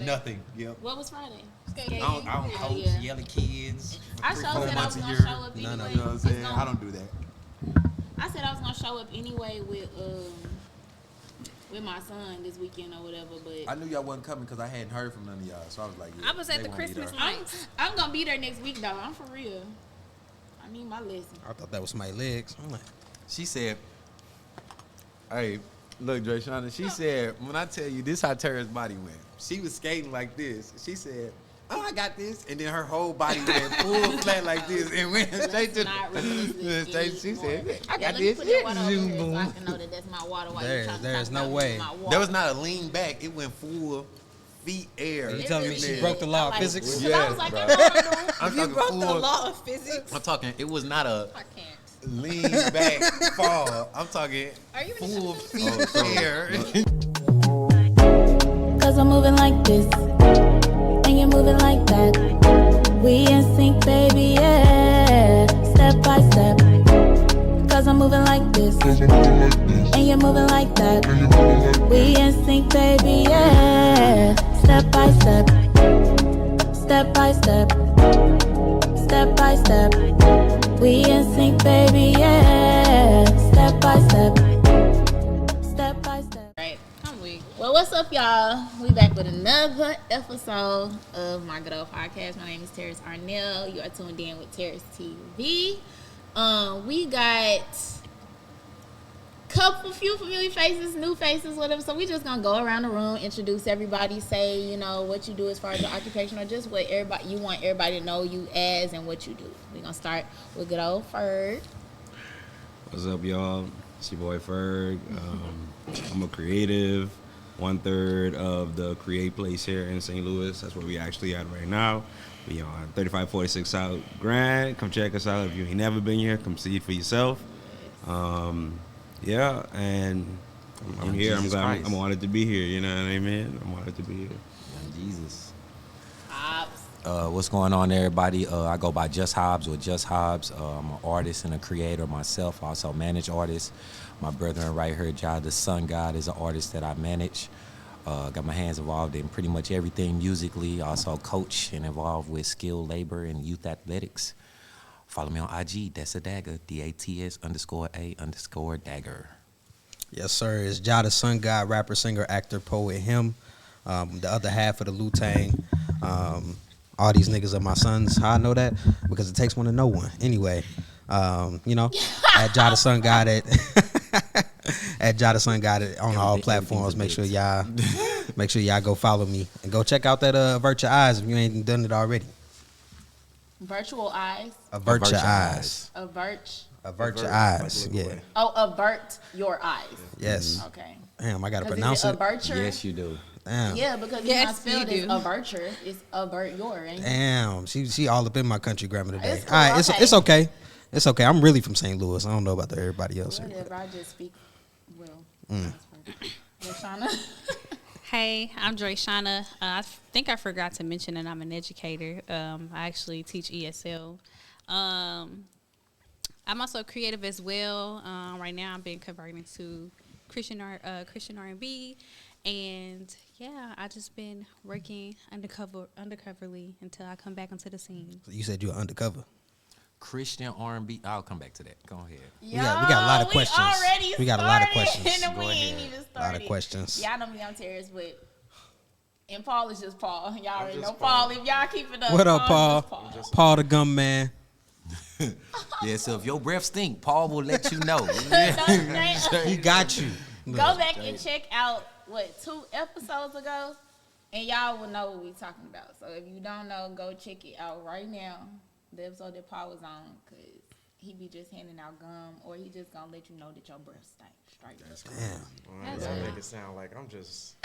Nothing. Yep. What was Friday? I don't coach, yell at kids. I said I was gonna show up anyway. You know what I'm saying? I don't do that. I said I was gonna show up anyway with my son this weekend or whatever, but I knew y'all wasn't coming because I hadn't heard from none of y'all, so I was like, yeah, I was at the Christmas lights. I'm gonna be there next week though. I'm for real. I need my lesson. I thought that was my legs. I'm like, she said, "Hey, look, Drayshana." She said, "When I tell you this, how Tara's body went. She was skating like this. She said." Oh, I got this, and then her whole body went full flat like this, and went straight to the. She said, "I got this." Put that water over here so I can know that that's my water. There's no way. There was not a lean back. It went full feet air. You telling me she broke the law of physics? Yeah, I was like, I'm You broke the law of physics. I'm talking. It was not a I can't. lean back fall. I'm talking full feet air. Cause I'm moving like this, and you're moving like that. We in sync, baby, yeah. Step by step. Cause I'm moving like this, and you're moving like that. We in sync, baby, yeah. Step by step. Step by step. Step by step. We in sync, baby, yeah. Step by step. Step by step. Right. I'm weak. Well, what's up, y'all? We back with another episode of my good old podcast. My name is Terrace Arnell. You are tuned in with Terrace TV. We got few familiar faces, new faces, whatever. So we just gonna go around the room, introduce everybody, say, you know, what you do as far as your occupation, or just what you want everybody to know you as and what you do. We're gonna start with good old Ferg. What's up, y'all? It's your boy Ferg. I'm a creative, 1/3 of the Create Place here in St. Louis. That's where we actually at right now. We on 3546 South Grand. Come check us out if you ain't never been here. Come see it for yourself. Yeah, and I'm here. I'm glad. I'm honored to be here. You know what I mean? I'm honored to be here. Young Jesus. Hobbs. What's going on, everybody? I go by Just Hobbs or Just Hobbs. I'm an artist and a creator myself. I also manage artists. My brother right here, Jah the Sun God, is an artist that I manage. Got my hands involved in pretty much everything musically. Also coach and involved with skilled labor and youth athletics. Follow me on IG, that's a dagger, DATS_A_dagger. yes, sir. It's Jah the Sun God, rapper, singer, actor, poet, him. The other half of the Wu-Tang. All these niggas are my sons. How I know that? Because it takes one to know one. Anyway, you know, at Jah the Sun God at Jah the Sun God on all platforms. Make sure y'all go follow me and go check out that Avert Your Eyes if you ain't done it already. Virtual eyes. Avert Your Eyes. Avert Your Eyes. Yeah. Oh, avert your eyes. Yes. Okay. Damn, I gotta pronounce it. Averture? Yes, you do. Damn. Yeah, because Yes, it's not spelled you as do. averture. It's avert your. Ain't it? Damn, she all up in my country grammar today. It's cool, All right, okay. it's okay. It's okay. I'm really from St. Louis. I don't know about everybody else here. Whatever. I just speak well. Shauna. Hey, I'm Drayshana. I think I forgot to mention that I'm an educator. I actually teach ESL. I'm also creative as well. Right now, I've been converting to Christian R&B, and yeah, I just been working undercoverly until I come back onto the scene. You said you were undercover. Christian R&B. I'll come back to that. Go ahead. We got a lot of questions. We got a lot of questions. And we Go ain't ahead. even started. A lot of questions. Y'all know me on Terrace, but and Paul is just Paul. Y'all already know Paul. If y'all keep it up. What up, Paul? Paul? Paul the Gum Man. Yeah, so if your breath stink, Paul will let you know. He got you. Go back and check out 2 episodes ago, and y'all will know what we talking about. So if you don't know, go check it out right now. The episode that Paul was on, because he be just handing out gum, or he just gonna let you know that your breath stink straight. Damn. Y'all make it sound like I'm just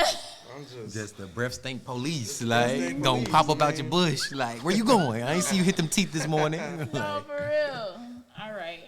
Just the breath stink police, like, gonna pop up out your bush, like, where you going? I ain't see you hit them teeth this morning. No, for real. All right.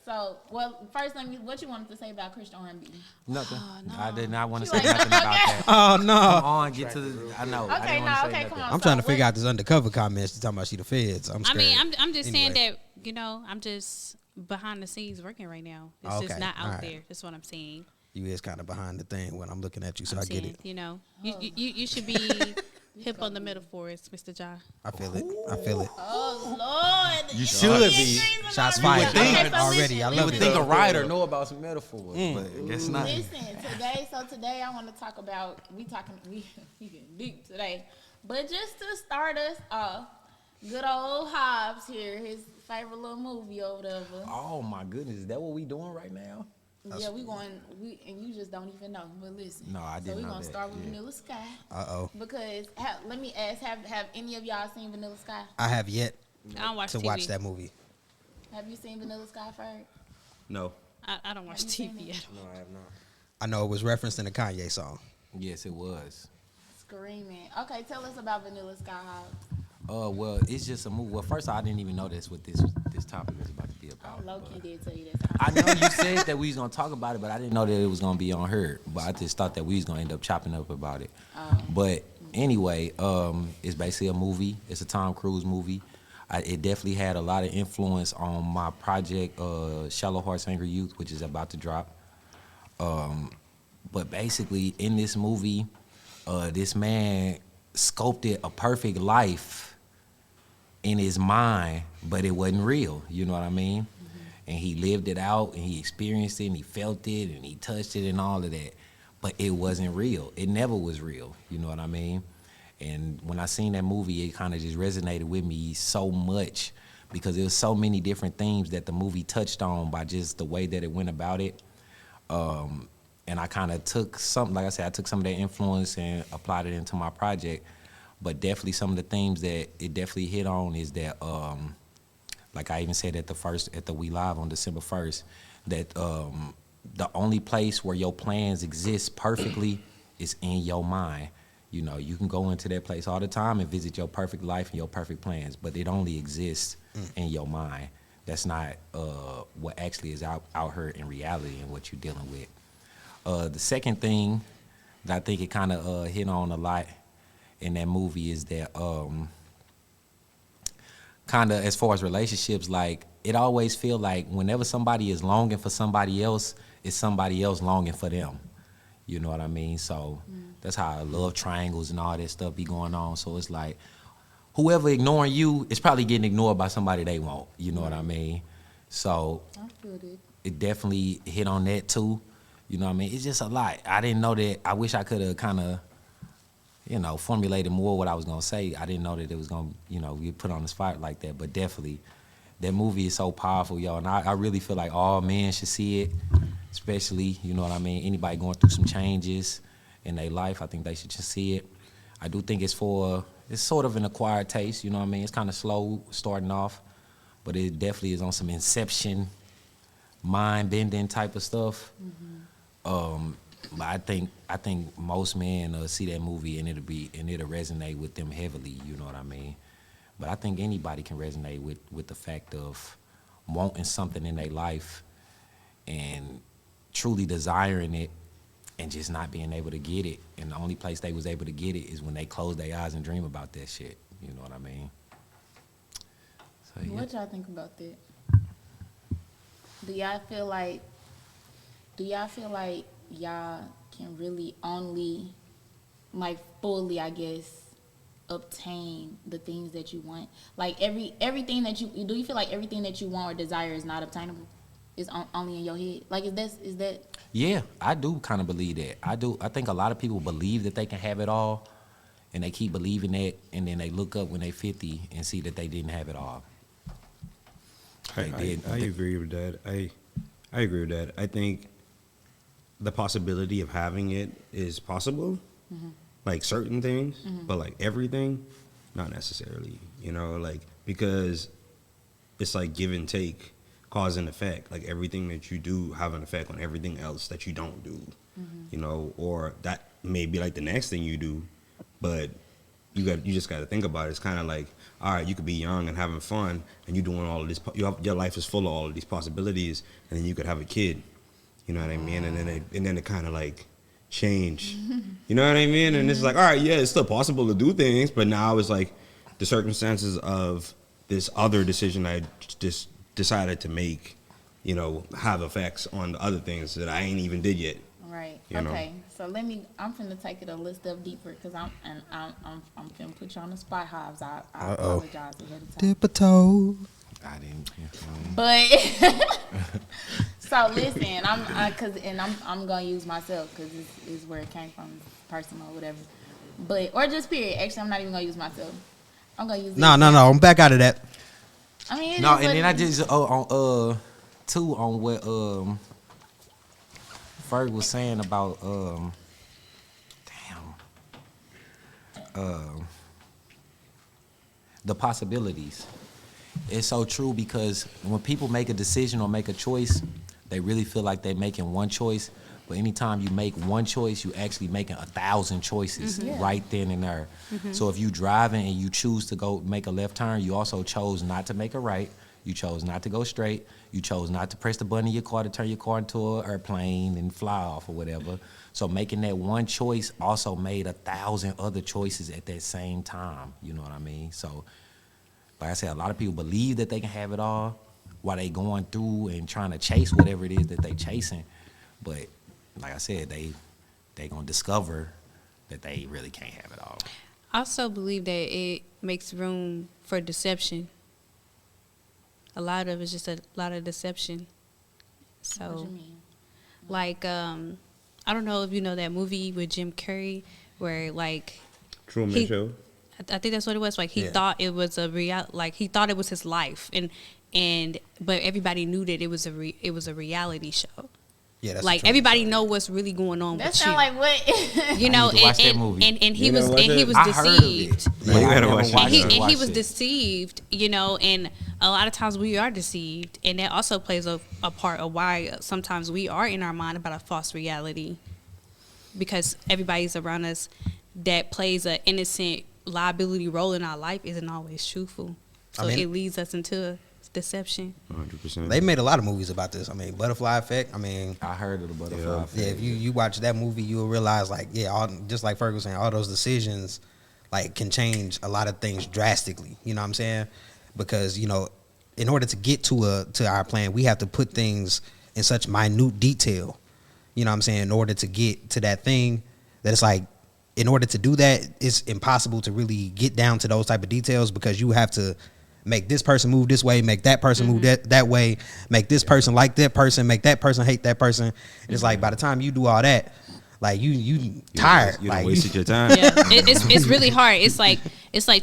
So, well, first, what you wanted to say about Christian R&B? Nothing. Oh, no. I did not want to You say like, nothing about okay. that. Oh, no. Come on, get to the. I know. I Okay, didn't want to say nothing. come on. I'm trying to figure out this undercover comments. She's talking about she the feds. I'm I scared. mean, I'm just saying Anyway. that, you know, I'm just behind the scenes working right now. It's Okay, just not out alright. there. That's what I'm saying. You is kind of behind the thing when I'm looking at you, so I'm I get saying, it. you know, you should be Hip on the metaphors, Mr. Ja. I feel it. I feel it. Oh Lord, You should be. Shots You fired. would think- Already. I You love would it. think a writer know about some metaphors, but I guess not. Listen, today I want to talk about we getting deep today, but just to start us off, good old Hobbs here, his favorite little movie or whatever. Oh my goodness, is that what we doing right now? Yeah, and you just don't even know. But listen, No, I didn't So we're know gonna that, start with yeah. Vanilla Sky Uh-oh. because let me ask, have any of y'all seen Vanilla Sky? I have yet I don't watch to TV. watch that movie. Have you seen Vanilla Sky, Ferg? No. I don't watch Have you seen TV it? at all. No, I have not. I know it was referenced in a Kanye song. Yes, it was. Screaming. Okay, tell us about Vanilla Sky, Hobbs. Well, it's just a movie. Well, first I didn't even know that's what this topic was about to be about. Low-key but- did tell you that. I know you said that we was gonna talk about it, but I didn't know that it was gonna be on her. But I just thought that we was gonna end up chopping up about it. But anyway, it's basically a movie. It's a Tom Cruise movie. It definitely had a lot of influence on my project, Shallow Hearts, Angry Youth, which is about to drop. But basically, in this movie, this man sculpted a perfect life in his mind, but it wasn't real. You know what I mean? Mm-hmm. And he lived it out, and he experienced it, and he felt it, and he touched it, and all of that. But it wasn't real. It never was real. You know what I mean? And when I seen that movie, it kind of just resonated with me so much because there was so many different themes that the movie touched on by just the way that it went about it. And I kind of took some, like I said, I took some of that influence and applied it into my project. But definitely some of the themes that it definitely hit on is that, like I even said at the We Live on December 1st, that the only place where your plans exist perfectly is in your mind. You know, you can go into that place all the time and visit your perfect life and your perfect plans, but it only exists in your mind. That's not what actually is out here in reality and what you're dealing with. The second thing that I think it kind of hit on a lot in that movie is that kind of as far as relationships, like it always feel like whenever somebody is longing for somebody else, it's somebody else longing for them. You know what I mean? So that's how love triangles and all that stuff be going on. So it's like whoever ignoring you is probably getting ignored by somebody they want. You know what I mean? So I feel it. it definitely hit on that too. You know what I mean? It's just a lot. I didn't know that. I wish I could have kind of, formulated more what I was going to say. I didn't know that it was going to, get put on the spot like that. But definitely, that movie is so powerful, y'all. And I really feel like all men should see it, especially, you know what I mean? Anybody going through some changes in their life, I think they should just see it. I do think it's sort of an acquired taste, you know what I mean? It's kind of slow starting off, but it definitely is on some Inception, mind-bending type of stuff. But I think most men see that movie and it'll resonate with them heavily. You know what I mean? But I think anybody can resonate with the fact of wanting something in their life and truly desiring it and just not being able to get it. And the only place they was able to get it is when they close their eyes and dream about that shit. You know what I mean? So, yeah. What y'all think about that? Do y'all feel like y'all can really only, like, fully, I guess, obtain the things that you want? Like, everything that do you feel like everything that you want or desire is not obtainable? Is only in your head? Like, is that? Yeah, I do kind of believe that. I do. I think a lot of people believe that they can have it all, and they keep believing that, and then they look up when they're 50 and see that they didn't have it all. I agree with that. I agree with that. I think the possibility of having it is possible, like certain things, but like everything, not necessarily, because it's like give and take, cause and effect. Like everything that you do have an effect on everything else that you don't do, or that may be like the next thing you do, but you just got to think about it. It's kind of like, all right, you could be young and having fun, and you're doing all of this. Your life is full of all of these possibilities, and then you could have a kid. You know what I mean? And then it kind of like change. You know what I mean? And it's like, all right, yeah, it's still possible to do things, but now it's like the circumstances of this other decision I just decided to make, have effects on the other things that I ain't even did yet. Right. You know. Okay. So I'm finna take it a little step deeper because I'm finna put you on the spot, Hobbs. I apologize ahead of time. Dip a toe. I didn't. But so listen, I'm gonna use myself because it's where it came from, personal or whatever. But or just period. Actually, I'm not even gonna use myself. I'm gonna use. No. I'm back out of that. I mean, No, and then I just on what Ferg was saying about the possibilities. It's so true because when people make a decision or make a choice, they really feel like they're making one choice. But anytime you make one choice, you actually making 1,000 choices right then and there. So if you driving and you choose to go make a left turn, you also chose not to make a right. You chose not to go straight. You chose not to press the button in your car to turn your car into an airplane and fly off or whatever. So making that one choice also made 1,000 other choices at that same time. You know what I mean? So, like I said, a lot of people believe that they can have it all while they going through and trying to chase whatever it is that they chasing. But like I said, they gonna discover that they really can't have it all. I also believe that it makes room for deception. A lot of it's just a lot of deception. So, What you mean? like, I don't know if you know that movie with Jim Carrey where like Truman Show. I think that's what it was. Like he thought it was a he thought it was his life, but everybody knew that it was a reality show. Yeah, that's like everybody know what's really going on That with sound you. like what? You know, I need to watch that movie. and he You was never watched it? deceived. I heard of it. Yeah, you gotta watch it. And he watched was it. deceived, you know, and a lot of times we are deceived, and that also plays a part of why sometimes we are in our mind about a false reality, because everybody's around us that plays an innocent liability role in our life isn't always truthful, so I mean, it leads us into deception. 100%. They made a lot of movies about this. I mean, Butterfly Effect. I mean, I heard of the butterfly effect. yeah, if you watch that movie, you'll realize like, just like Ferg was saying, all those decisions like can change a lot of things drastically. You know what I'm saying? Because in order to get to our plan, we have to put things in such minute detail. You know what I'm saying? In order to get to that thing, that it's like, in order to do that, it's impossible to really get down to those type of details because you have to make this person move this way, make that person move that way, make this person like that person, make that person hate that person. And it's like by the time you do all that, like you tired. You like done wasted your time. Yeah, it's really hard. It's like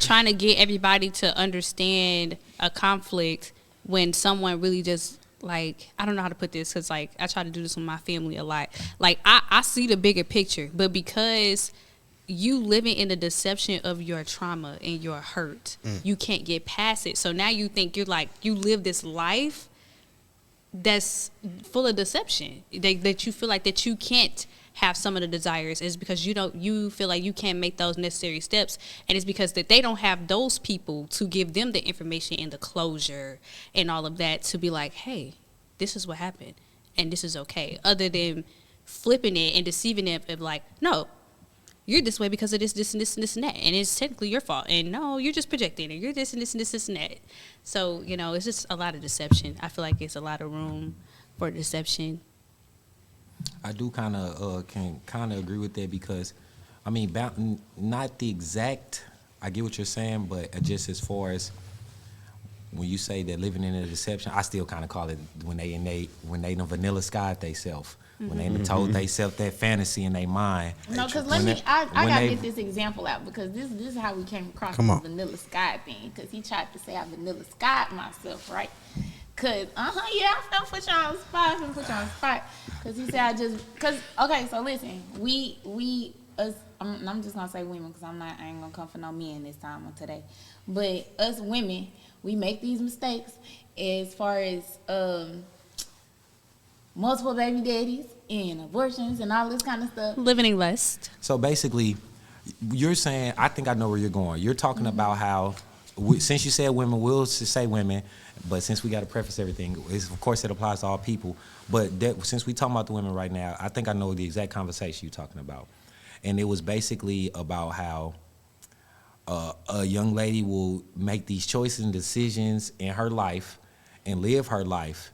trying to get everybody to understand a conflict when someone really just like, I don't know how to put this because like I try to do this with my family a lot. Like I see the bigger picture, but because you living in the deception of your trauma and your hurt, you can't get past it. So now you think you live this life that's full of deception, that you feel like that you can't have some of the desires is because you feel like you can't make those necessary steps, and it's because that they don't have those people to give them the information and the closure and all of that to be like, hey, this is what happened and this is okay, other than flipping it and deceiving them of like, no, you're this way because of this and this and that, and it's technically your fault, and no, you're just projecting, and you're this and this and this and that. So it's just a lot of deception. I feel like it's a lot of room for deception. I do kind of agree with that because, I mean, not the exact. I get what you're saying, but just as far as when you say that living in a deception, I still kind of call it when they done vanilla sky they self. When they done told they self that fantasy in their mind. No, because I gotta get this example out because this is how we came across the vanilla sky thing. Because he tried to say I vanilla skied myself, right? Cause yeah, I'm gonna put you on the spot. Cause he said okay, so listen, us, I'm just gonna say women because I ain't gonna come for no men this time or today. But us women, we make these mistakes as far as multiple baby daddies and abortions and all this kind of stuff. Living in lust. So basically, you're saying, I think I know where you're going. You're talking about how, since you said women, we'll say women, but since we got to preface everything, of course it applies to all people. But since we talking about the women right now, I think I know the exact conversation you're talking about. And it was basically about how a young lady will make these choices and decisions in her life and live her life.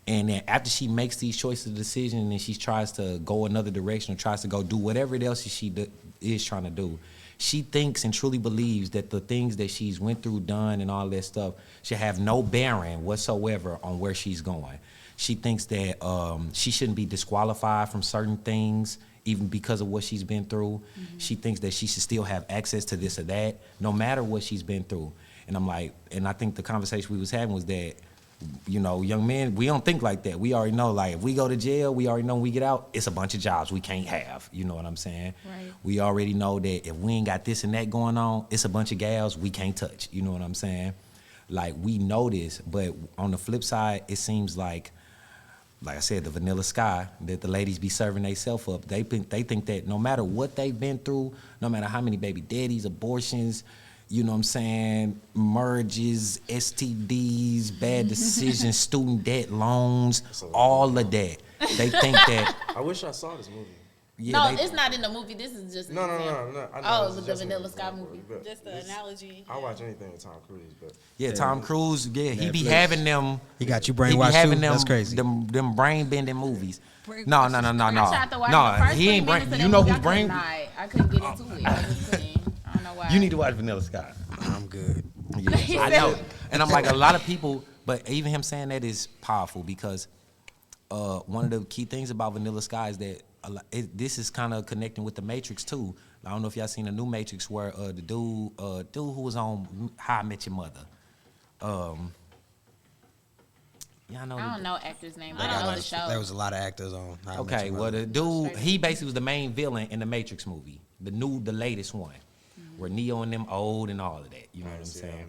And then after she makes these choices and decisions and she tries to go another direction or tries to go do whatever it else she is trying to do, she thinks and truly believes that the things that she's went through, done, and all that stuff should have no bearing whatsoever on where she's going. She thinks that she shouldn't be disqualified from certain things, even because of what she's been through. Mm-hmm. She thinks that she should still have access to this or that, no matter what she's been through. And I'm like, and I think the conversation we was having was that, you know, young men, we don't think like that. We already know, like, if we go to jail, we already know when we get out, it's a bunch of jobs we can't have. You know what I'm saying? Right. We already know that if we ain't got this and that going on, it's a bunch of gals we can't touch. You know what I'm saying? Like, we know this, but on the flip side, it seems like I said, the vanilla sky that the ladies be serving themselves up. They think that no matter what they've been through, no matter how many baby daddies, abortions, you know what I'm saying, merges, STDs, bad decisions, student debt loans, all of that. They think that. I wish I saw this movie. Yeah, no, it's not in the movie. This is just an example. No. I know oh, it was the Vanilla Sky movie. Just the analogy. I watch anything with Tom Cruise, but Tom Cruise. Yeah, he be having them. He got you brainwashed too. That's crazy. Them brain bending movies. No. I tried to watch the first He ain't brain. You know who's brain? I couldn't get into it. I just couldn't. I don't know why. You need to watch Vanilla Sky. I'm good. Yeah, I know. And I'm like, a lot of people, but even him saying that is powerful because one of the key things about Vanilla Sky is that this is kind of connecting with the Matrix too. I don't know if y'all seen the new Matrix where the dude who was on How I Met Your Mother. Y'all know. I don't know actor's name, but I know the show. There was a lot of actors on. Okay, well the dude, he basically was the main villain in the Matrix movie, the latest one, where Neo and them old and all of that. You know what I'm saying?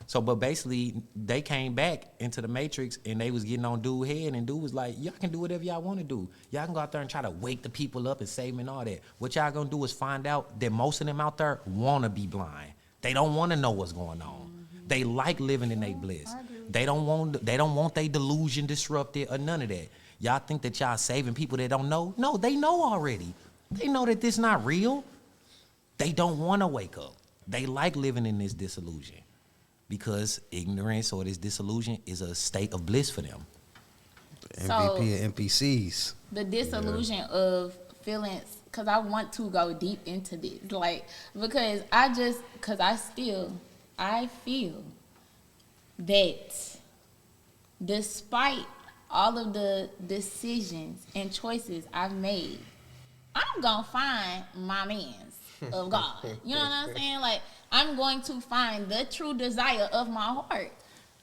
So, but basically, they came back into the Matrix and they was getting on dude's head, and dude was like, y'all can do whatever y'all want to do. Y'all can go out there and try to wake the people up and save them and all that. What y'all gonna do is find out that most of them out there want to be blind. They don't want to know what's going on. They like living in their bliss. They don't want their delusion disrupted or none of that. Y'all think that y'all saving people that don't know? No, they know already. They know that this not real. They don't want to wake up. They like living in this disillusion. Because ignorance or this disillusion is a state of bliss for them. MVP of NPCs. The disillusion of feelings, because I want to go deep into this. Like, because I feel that despite all of the decisions and choices I've made, I'm going to find my mans of God. You know what I'm saying? Like, I'm going to find the true desire of my heart.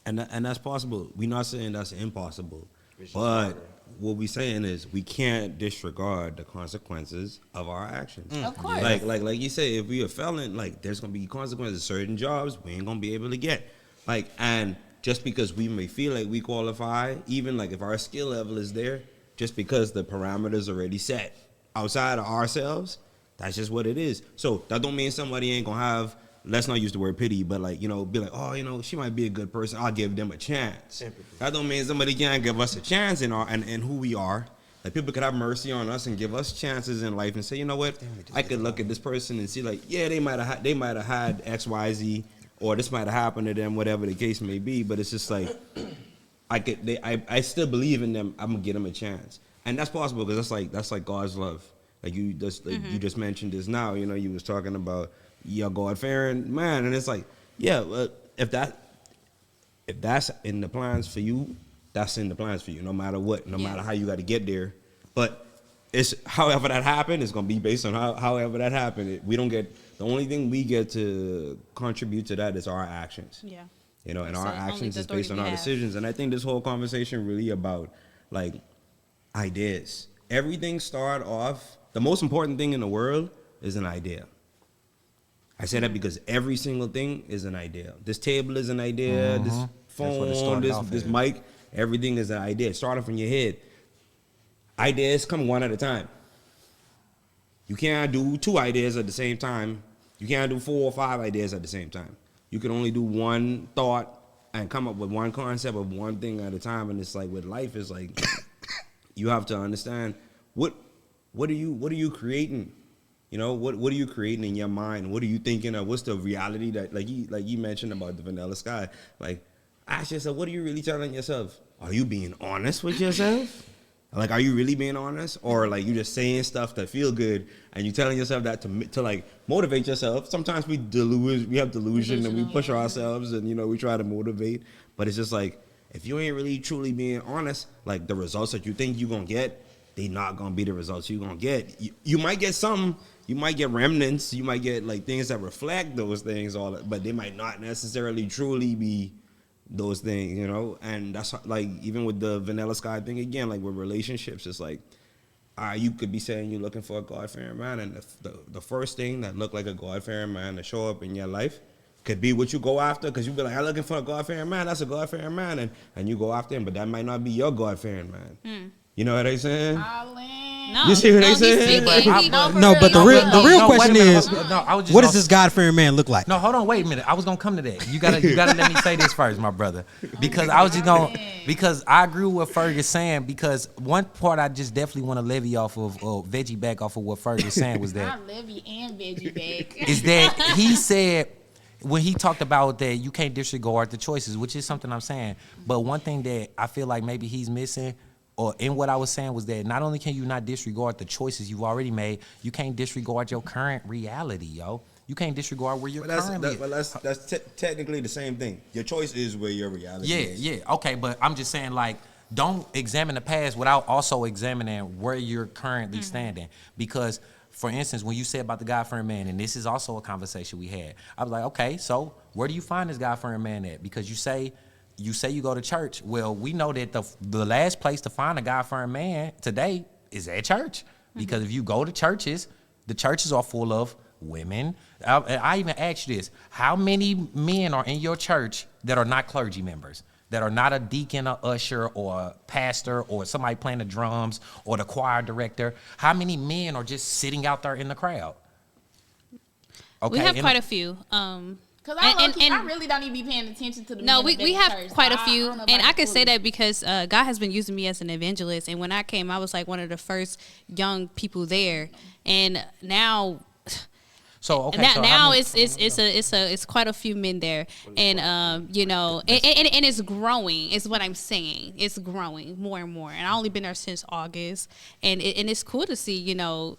And that's possible. We're not saying that's impossible. But what we're saying is we can't disregard the consequences of our actions. Of course. Like you say, if we are felon, like there's gonna be consequences. Certain jobs we ain't gonna be able to get. Like, and just because we may feel like we qualify, even like if our skill level is there, just because the parameters already set outside of ourselves, that's just what it is. So that don't mean somebody ain't gonna have, let's not use the word pity, but like, you know, be like, oh, you know, she might be a good person. I'll give them a chance. That don't mean somebody can't give us a chance in who we are. Like, people could have mercy on us and give us chances in life and say, you know what, I could look at this person and see like, yeah, they might have had X, Y, Z, or this might have happened to them, whatever the case may be. But it's just like, I still believe in them. I'm gonna give them a chance, and that's possible because that's like God's love. Like you just mentioned this now. You know, you was talking about your God-fearing man, and it's like, yeah, if that's in the plans for you, that's in the plans for you, no matter what, no matter how you got to get there. But it's however that happened, it's gonna be based on however that happened. We don't get, the only thing we get to contribute to that is our actions. Yeah. You know, and our actions is based on our decisions. And I think this whole conversation really about like ideas. Everything start off. The most important thing in the world is an idea. I say that because every single thing is an idea. This table is an idea. This phone, this mic, everything is an idea. Start off in your head. Ideas come one at a time. You can't do 2 ideas at the same time. You can't do 4 or 5 ideas at the same time. You can only do one thought and come up with one concept of one thing at a time. And it's like with life, it's like you have to understand what are you creating? You know, what are you creating in your mind? What are you thinking of? What's the reality that like you mentioned about the vanilla sky? Like, ask yourself, what are you really telling yourself? Are you being honest with yourself? Like, are you really being honest? Or like you just saying stuff that feel good and you telling yourself that to like motivate yourself? Sometimes we have delusion and we push ourselves and, you know, we try to motivate. But it's just like, if you ain't really truly being honest, like the results that you think you're going to get, they not going to be the results you're going to get. You might get some, you might get remnants, you might get like things that reflect those things, but they might not necessarily truly be those things, you know. And that's like even with the Vanilla Sky thing again, like with relationships, it's like you could be saying you're looking for a God-fearing man, and the first thing that looked like a God-fearing man to show up in your life could be what you go after, because you be like, I'm looking for a God-fearing man, that's a God-fearing man, and you go after him, but that might not be your God-fearing man. You know what I'm saying? No, You see what they he's saying? speaking. No, but the real question is, I was just what gonna- does this God-fearing man look like? No, hold on, wait a minute. I was gonna come to that. You gotta let me say this first, my brother, because I was just gonna, because I agree with what Ferg is saying. Because one part I just definitely want to levy off of, veggie back off of what Ferg is saying was that Not Levy and Veggie back. is that he said when he talked about that you can't disregard the choices, which is something I'm saying. But one thing that I feel like maybe he's missing, or in what I was saying, was that not only can you not disregard the choices you've already made, you can't disregard your current reality, yo. You can't disregard where you're currently. That's technically the same thing. Your choice is where your reality is. Yeah, okay, but I'm just saying, like, don't examine the past without also examining where you're currently standing. Because, for instance, when you say about the God-fearing man, and this is also a conversation we had, I was like, okay, so where do you find this God-fearing man at? Because you say you go to church. Well, we know that the last place to find a God-fearing man today is at church. Because if you go to churches, the churches are full of women. I even asked you this: how many men are in your church that are not clergy members, that are not a deacon, or usher, or a pastor, or somebody playing the drums, or the choir director? How many men are just sitting out there in the crowd? Okay, We have quite a few. Cause I really don't even be paying attention to the. No, men we at have church, quite so a I few, don't know and about I can say fully. that because God has been using me as an evangelist, and when I came, I was like one of the first young people there, and now. So okay, now, so now it's quite a few men there, and you know, and it's growing. Is what I'm saying. It's growing more and more, and I only been there since August, and it's cool to see. You know,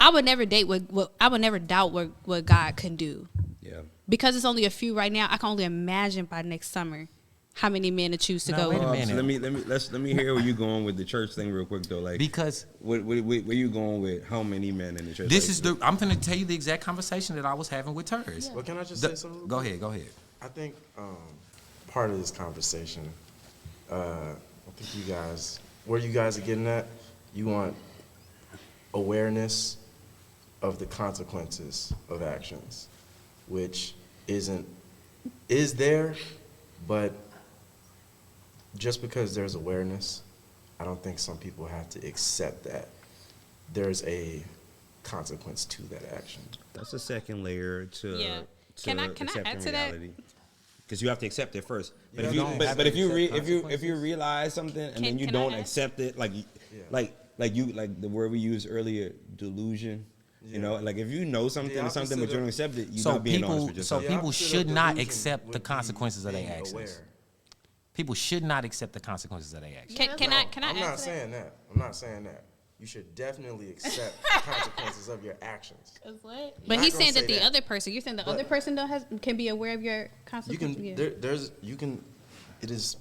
I would never I would never doubt what God can do. Yeah. Because it's only a few right now, I can only imagine by next summer how many men to choose to No, go. wait a minute. So let me hear where you going with the church thing real quick though. Like, because where you going with how many men in the church? this is I'm going to tell you the exact conversation that I was having with Turs. Well, can I just say something? Go ahead. I think part of this conversation, I think you guys, where you guys are getting at, you want awareness of the consequences of actions, which is there, but just because there's awareness, I don't think some people have to accept that there's a consequence to that action. That's a second layer to. Yeah. Can I add to that? Because you have to accept it first. But You don't have to accept if you realize something and then you can I don't add? accept it, like the word we used earlier, delusion. You know, like if you know something or something but you don't accept it, you're not being honest with yourself. people should not accept the consequences of their actions. People should not accept the consequences of their actions. Can I I'm add not to saying that. I'm not saying that. You should definitely accept the consequences of your actions. Cause what? But not he's gonna saying that say the that. other person, you're saying the other But- person can be aware of your You consequences. can it is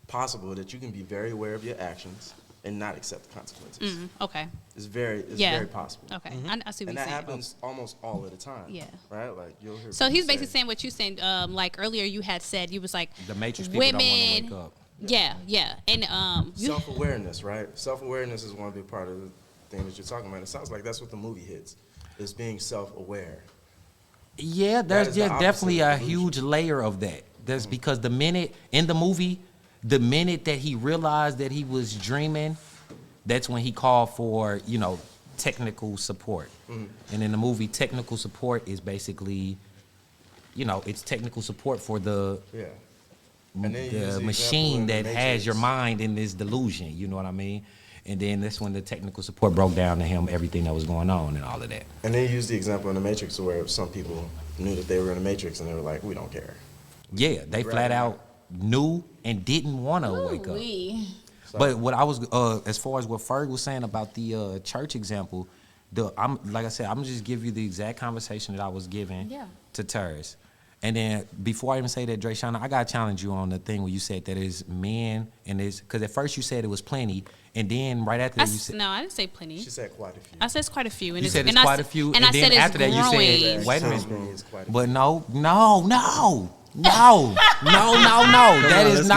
possible that you can be very aware of your actions and not accept the consequences. Okay. It's very possible. Okay. I see what And you're that saying. happens almost all of the time. Yeah. Right? Like you'll hear So people he's basically say- saying what you saying. Like earlier, you had said you was like The Matrix people don't want to wake up. Yeah, and self-awareness, right? Self-awareness is one big part of the thing that you're talking about. It sounds like that's what the movie hits, is being self-aware. Yeah, there's is the opposite definitely of a delusion. huge layer of that. That's because the minute in the movie, the minute that he realized that he was dreaming, that's when he called for, technical support. And in the movie, technical support is basically, it's technical support for the Yeah. And then you use the the example machine in The that has your Matrix. mind in this delusion. You know what I mean? And then that's when the technical support broke down to him everything that was going on and all of that. And they use the example in The Matrix where some people knew that they were in the Matrix and they were like, we don't care. Yeah, they flat out knew and didn't want to wake up. Ooh-wee. But what I was, as far as what Ferg was saying about the church example, like I said, I'm just give you the exact conversation that I was giving to Terrace. And then before I even say that, Dreshana, I gotta challenge you on the thing where you said that it's men and it's because at first you said it was plenty, and then right after that you said no, I didn't say plenty. She said quite a few. I said it's quite a few. And you said it's quite a few, and then after that you said, wait a minute, but no, that is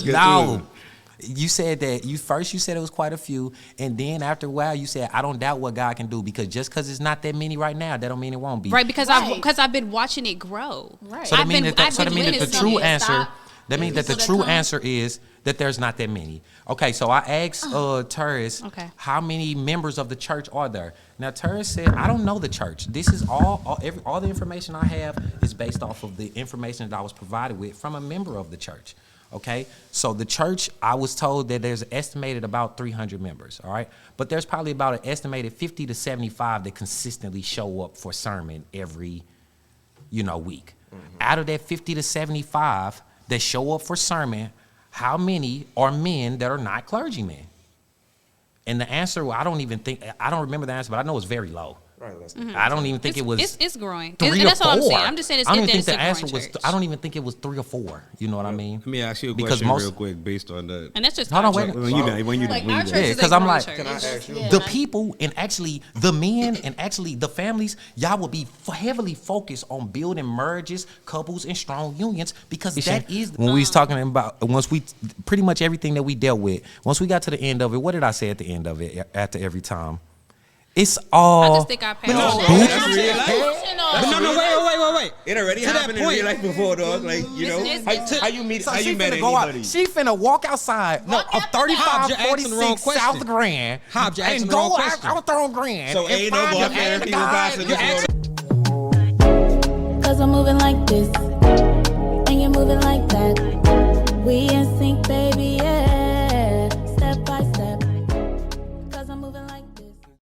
no. You said that you said it was quite a few, and then after a while you said I don't doubt what God can do because just because it's not that many right now, that don't mean it won't be. Right, because I've been watching it grow. Right. So that means that the true answer. Stop. That means that the true answer is that there's not that many. Okay, so I asked Terrace, how many members of the church are there? Now Terrace said, I don't know the church. This is all the information I have is based off of the information that I was provided with from a member of the church. Okay, so the church, I was told that there's estimated about 300 members, all right? But there's probably about an estimated 50 to 75 that consistently show up for sermon every, week. Out of that 50 to 75 that show up for sermon, how many are men that are not clergymen? And the answer, I don't remember the answer, but I know it's very low. Right, I don't even think it was. It's growing. Three or that's four. what I'm saying. I'm just saying I don't even think it's the answer growing was. church. I don't even think it was 3 or 4. You know what I mean? Let me ask you a Because question real quick based on that. And that's just Hold on, wait. When you our church is because a I'm growing like, church. Can I ask you? the people and actually the men and actually the families, y'all will be heavily focused on building marriages, couples, and strong unions because that is when we was talking about pretty much everything that we dealt with. Once we got to the end of it, what did I say at the end of it? After every time, it's all. I just think our parents. That's real life. But Wait. It already happened in real life before, dog. Like, how you met anybody? She finna walk outside. No, a 3546 South Grand. Hobbs, you're asking and the wrong go question. out on Grand. So ain't no more people passing this road. Cause I'm moving like this, and you're moving like that. We in sync, baby.